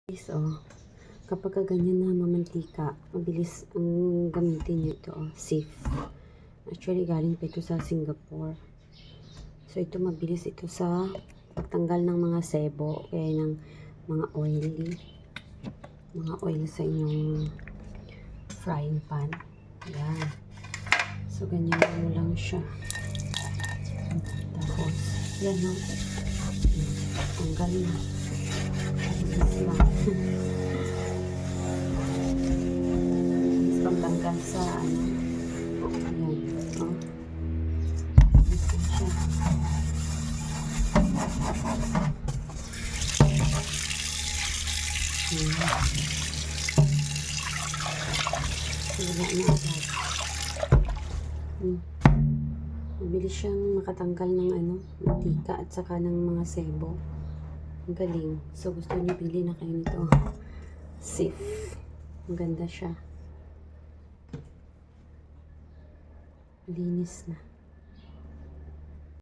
Guys, kapag ganyan na mamantika, mabilis ang gamitin nyo ito, Cif. Actually, galing pa ito sa Singapore. So, ito mabilis ito sa pagtanggal ng mga sebo, kaya ng mga oil sa inyong frying pan. Ayan. So, ganyan mo lang siya. Tapos, yan o. Tanggal na. Pagtanggal sa ayan, gusto siya. Wala na agad. Mabilis siyang makatanggal ng mantika at saka ng mga sebo. Ang galing. So, gusto niyo bili na kayo nito. Cif. Maganda siya. Linis na.